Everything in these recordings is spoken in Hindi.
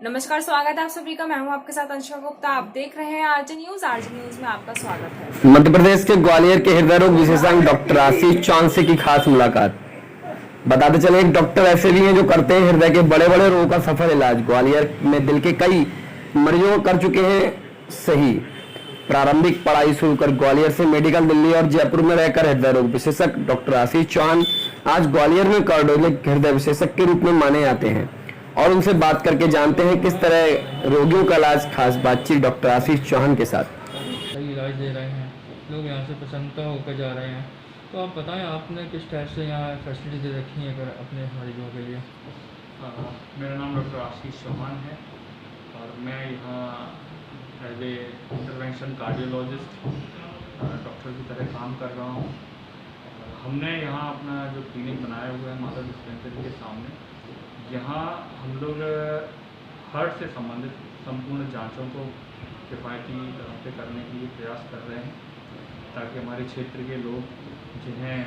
नमस्कार, स्वागत है आप सभी का। मैं हूं आपके साथ अंशुल गुप्ता। आप देख रहे हैं आरजे न्यूज। आरजे न्यूज में आपका स्वागत है। मध्य प्रदेश के ग्वालियर के हृदय रोग विशेषज्ञ डॉक्टर आशीष चौहान से की खास मुलाकात। बताते चले, एक डॉक्टर ऐसे भी हैं जो करते हैं हृदय के बड़े बड़े रोगों का सफल इलाज। ग्वालियर में दिल के कई मरीजों को कर चुके हैं सही। प्रारंभिक पढ़ाई शुरू कर ग्वालियर से मेडिकल दिल्ली और जयपुर में रहकर हृदय रोग विशेषज्ञ डॉक्टर आशीष चौहान आज ग्वालियर में कार्डियोलॉजिक हृदय विशेषज्ञ के रूप में माने जाते हैं और उनसे बात करके जानते हैं किस तरह रोगियों का इलाज। खास बातचीत डॉक्टर आशीष चौहान के साथ। सही इलाज दे रहे हैं, लोग यहाँ से प्रसन्नता होकर जा रहे हैं। तो आप बताएं, आपने किस टाइप से यहाँ फैसिलिटी दे रखी है अगर अपने मरीजों के लिए? मेरा नाम डॉक्टर आशीष चौहान है और मैं यहाँ as a intervention cardiologist doctor की तरह काम कर रहा हूँ। हमने यहाँ अपना जो क्लिनिक बनाया हुआ है माता डिस्पेंसरी के सामने, यहाँ हम लोग हार्ट से संबंधित संपूर्ण जांचों को किफ़ायती तरह से करने के लिए प्रयास कर रहे हैं ताकि हमारे क्षेत्र के लोग जिन्हें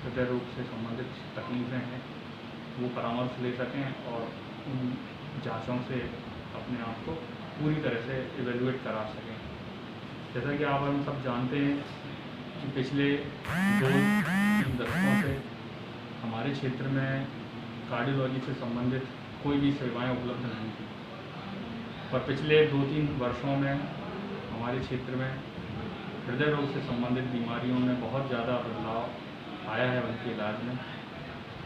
हृदय रोग से संबंधित तकलीफ़ें हैं वो परामर्श ले सकें और उन जांचों से अपने आप को पूरी तरह से इवेलुएट करा सकें। जैसा कि आप हम सब जानते हैं कि पिछले 2-3 दशकों से हमारे क्षेत्र में कार्डियोलॉजी से संबंधित कोई भी सेवाएं उपलब्ध नहीं थी, पर पिछले 2-3 वर्षों में हमारे क्षेत्र में हृदय रोग से संबंधित बीमारियों में बहुत ज़्यादा बदलाव आया है उनके इलाज में।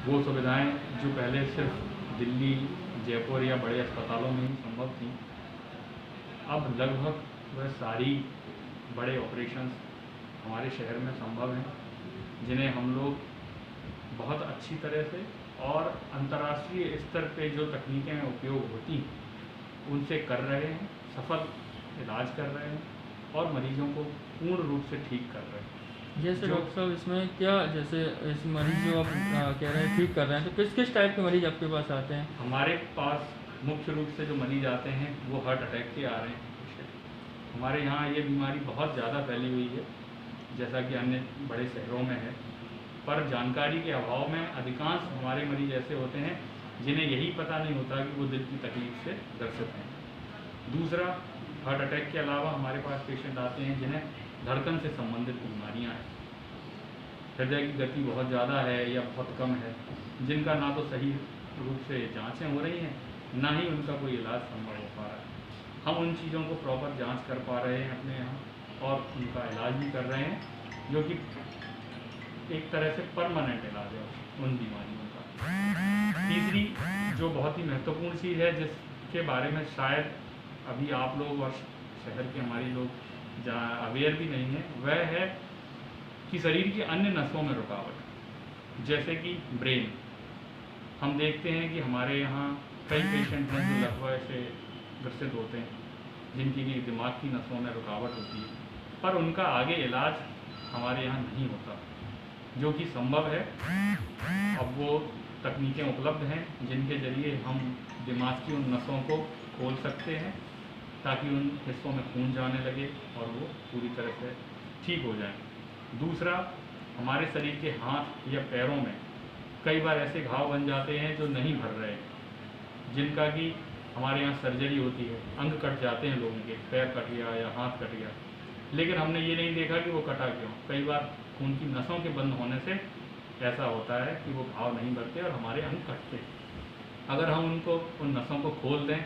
वो सुविधाएं जो पहले सिर्फ दिल्ली, जयपुर या बड़े अस्पतालों में ही संभव थी, अब लगभग वह सारी बड़े ऑपरेशंस हमारे शहर में संभव हैं, जिन्हें हम लोग बहुत अच्छी तरह से और अंतर्राष्ट्रीय स्तर पे जो तकनीकें उपयोग होती उनसे कर रहे हैं, सफल इलाज कर रहे हैं और मरीजों को पूर्ण रूप से ठीक कर रहे हैं। जैसे डॉक्टर साहब, इसमें क्या, जैसे इस मरीज जो आप कह रहे हैं ठीक कर रहे हैं, तो किस किस टाइप के मरीज आपके पास आते हैं? हमारे पास मुख्य रूप से जो मरीज आते हैं वो हार्ट अटैक के आ रहे हैं। हमारे यहाँ ये बीमारी बहुत ज़्यादा फैली हुई है, जैसा कि अन्य बड़े शहरों में है, पर जानकारी के अभाव में अधिकांश हमारे मरीज ऐसे होते हैं जिन्हें यही पता नहीं होता कि वो दिल की तकलीफ से ग्रसित हैं। दूसरा, हार्ट अटैक के अलावा हमारे पास पेशेंट आते हैं जिन्हें धड़कन से संबंधित बीमारियां हैं, हृदय की गति बहुत ज़्यादा है या बहुत कम है, जिनका ना तो सही रूप से जांचें हो रही हैं, ना ही उनका कोई इलाज संभव हो पा रहा है। हम उन चीज़ों को प्रॉपर जांच कर पा रहे हैं अपने यहाँ और उनका इलाज भी कर रहे हैं, जो कि एक तरह से परमानेंट इलाज है उन बीमारियों का। तीसरी जो बहुत ही महत्वपूर्ण चीज़ है, जिसके बारे में शायद अभी आप लोग और शहर के हमारे लोग अवेयर भी नहीं है, वह है कि शरीर की अन्य नसों में रुकावट, जैसे कि ब्रेन। हम देखते हैं कि हमारे यहाँ कई पेशेंट हैं जो लकवा से ग्रसित होते हैं, जिनकी की दिमाग की नसों में रुकावट होती है, पर उनका आगे इलाज हमारे यहाँ नहीं होता, जो कि संभव है। अब वो तकनीकें उपलब्ध हैं जिनके ज़रिए हम दिमाग की उन नसों को खोल सकते हैं ताकि उन हिस्सों में खून जाने लगे और वो पूरी तरह से ठीक हो जाएं। दूसरा, हमारे शरीर के हाथ या पैरों में कई बार ऐसे घाव बन जाते हैं जो नहीं भर रहे, जिनका कि हमारे यहाँ सर्जरी होती है, अंग कट जाते हैं लोगों के, पैर कट गया या हाथ कट गया, लेकिन हमने ये नहीं देखा कि वो कटा क्यों। कई बार खून की नसों के बंद होने से ऐसा होता है कि वो घाव नहीं भरते और हमारे अंग कटते। अगर हम उनको उन नसों को खोल दें,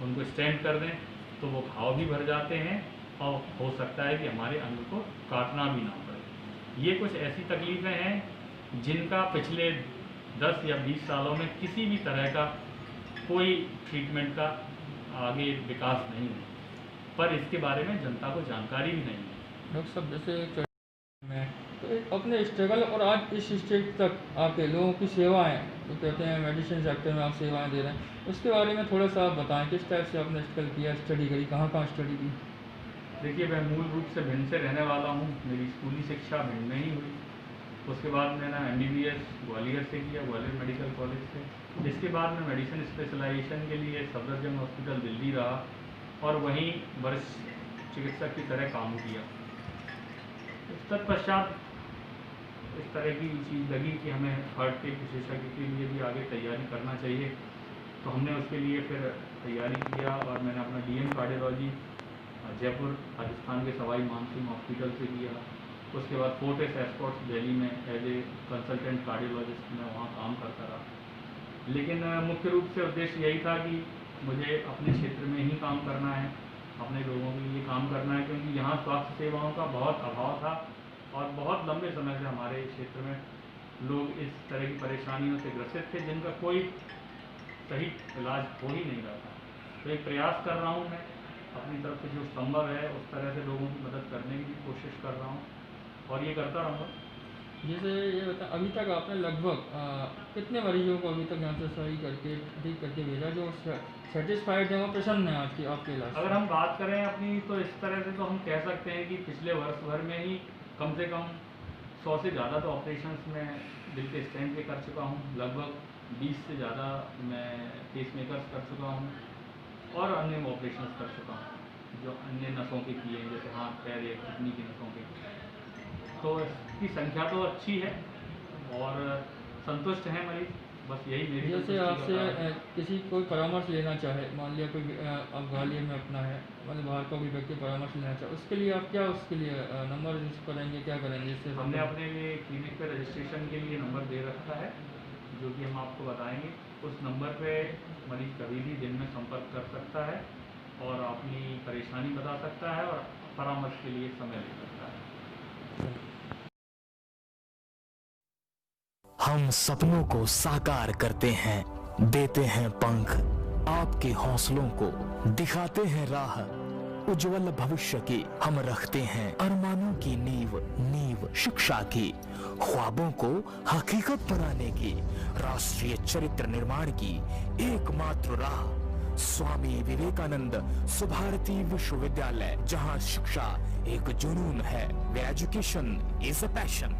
उनको स्टेंट कर दें, तो वो घाव भी भर जाते हैं और हो सकता है कि हमारे अंग को काटना भी ना पड़े। ये कुछ ऐसी तकलीफ़ें हैं जिनका पिछले 10 या 20 सालों में किसी भी तरह का कोई ट्रीटमेंट का आगे विकास नहीं है, पर इसके बारे में जनता को जानकारी भी नहीं है। डॉक्टर साहब, जैसे में तो अपने स्ट्रगल और आज इस स्टेज तक आपके लोगों की सेवाएं, जो कहते हैं मेडिसिन सेक्टर में आप सेवाएं दे रहे हैं, उसके बारे में थोड़ा सा आप बताएं, किस टाइप से आपने स्ट्रगल किया, स्टडी करी, कहाँ कहाँ स्टडी की? देखिए, मैं मूल रूप से भिंड से रहने वाला हूँ। मेरी स्कूली शिक्षा भिंड में ही हुई। उसके बाद मैंने MBBS ग्वालियर से किया, ग्वालियर मेडिकल कॉलेज से। इसके बाद मैं मेडिसिन स्पेशलाइजेशन के लिए सफदरजंग हॉस्पिटल दिल्ली रहा और वहीं वरिष्ठ चिकित्सक की तरह काम किया। तत्पश्चात इस तरह की चीज़ लगी कि हमें हार्ट के विशेषज्ञ के लिए भी आगे तैयारी करना चाहिए, तो हमने उसके लिए फिर तैयारी किया और मैंने अपना DM कार्डियोलॉजी जयपुर राजस्थान के सवाई मानसिंह हॉस्पिटल से किया। उसके बाद फोर्टिस एस्कॉर्ट्स दिल्ली में एज ए कंसल्टेंट कार्डियोलॉजिस्ट मैं वहाँ काम करता रहा। लेकिन मुख्य रूप से उद्देश्य यही था कि मुझे अपने क्षेत्र में ही काम करना है, अपने लोगों के लिए काम करना है, क्योंकि यहाँ स्वास्थ्य सेवाओं का बहुत अभाव था और बहुत लंबे समय से हमारे क्षेत्र में लोग इस तरह की परेशानियों से ग्रसित थे जिनका कोई सही इलाज हो ही नहीं रहा था। तो एक प्रयास कर रहा हूँ मैं अपनी तरफ से जो संभव है उस तरह से लोगों की मदद करने की कोशिश कर रहा हूँ और ये करता रहूँगा। जैसे ये बता, अभी तक आपने लगभग कितने मरीजों को अभी तक यहाँ से सही करके ठीक करके भेजा जो सेटिस्फाइड है, वो प्रसन्न है आपके इलाज? अगर हम बात करें अपनी तो इस तरह से तो हम कह सकते हैं कि पिछले वर्ष भर में ही कम से कम 100 से ज़्यादा तो ऑपरेशंस में दिल के स्टेंट के कर चुका हूँ, लगभग 20 से ज़्यादा मैं पेस मेकर्स कर चुका हूँ और अन्य ऑपरेशंस कर चुका हूँ जो अन्य नसों के किए हैं, जैसे हाथ पैर या किडनी की नसों के। तो इसकी संख्या तो अच्छी है और संतुष्ट हैं मरीज, बस यही मेरी। जैसे आपसे किसी कोई परामर्श लेना चाहे, मान लिया कोई अब ग्वालियर में अपना है, मतलब बाहर का कोई व्यक्ति परामर्श लेना चाहे, उसके लिए आप क्या उसके लिए नंबर रजिस्टर करेंगे, क्या करेंगे? इससे हमने अपने लिए क्लिनिक पे रजिस्ट्रेशन के लिए नंबर दे रखा है जो कि हम आपको बताएंगे। उस नंबर पे मरीज कभी भी दिन में संपर्क कर सकता है और अपनी परेशानी बता सकता है और परामर्श के लिए समय ले सकता है। हम सपनों को साकार करते हैं, देते हैं पंख, आपके हौसलों को दिखाते हैं राह, उज्जवल भविष्य की हम रखते हैं अरमानों की नींव शिक्षा की, ख्वाबों को हकीकत बनाने की, राष्ट्रीय चरित्र निर्माण की एकमात्र राह, स्वामी विवेकानंद सुभारती विश्वविद्यालय, जहां शिक्षा एक जुनून है, where education is a passion.